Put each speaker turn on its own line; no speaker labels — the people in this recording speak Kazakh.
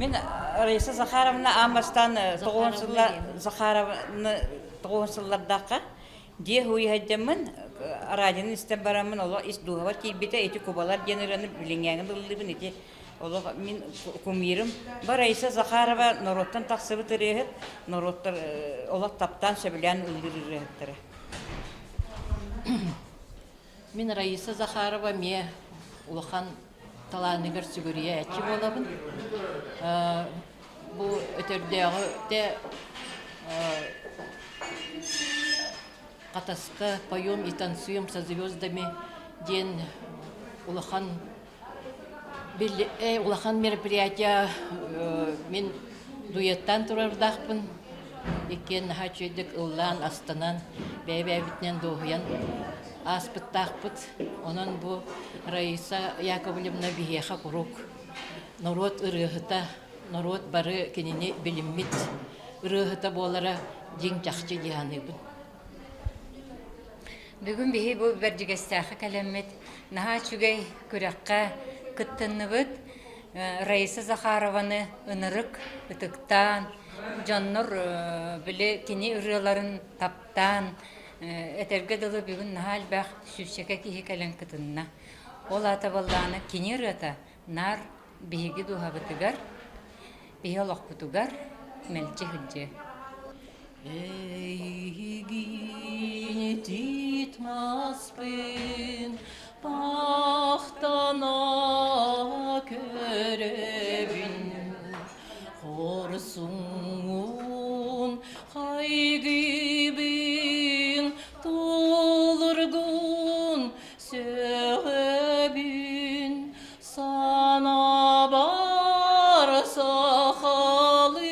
Мен Раиса Захаровна Амастан Захаровна тоғынсыллардаққа де хуйхайдамын радионы істен барамын олар ис дуғавар кейбеті эти кубалар генераны біліңгәңін ұлыбын эти олар мен кумирым бар Раиса Захарова народтан тақсыбы тірехет народтар олар таптан сөбілән үлгіріреттірі.
Мен Раиса Захарова ме улахан таланыгар сүгірия әтчі болабын. Бұл өтердегі де қатасқа поем и танцуем со звездами ден улахан мероприятия мен дуэттан тұрардақпын. Екен хачедік ұллан астанан бәйбәбітнен доғыян аспыттақпыт. Онан бұл Раиса Яковлевна бігеха құрук. Народ ұрығыта, народ бары кеніне біліммет. Ұрығыта болара ден жақчы дияныйбын.
Бүгін бігі бұл бәрдігістәқі кәлемет. Наға чүгей күрәққа күттіннібіт. Раиса Захарованы ынырық үтіктан, жанныр білі кені ұрыларын таптан, әтерге дылы бүгін нағал бәқ сүшеке кейі кәлен күтінна. Ол ата балданы кені ұрыта нар бігі дуға бұтығар, бігі олық бұтығар, мәлчі хүлде.
Эйгини титмаспын бақтана көребін Хорсуңун хайгибин толыргун сөбін Сана бар сақалы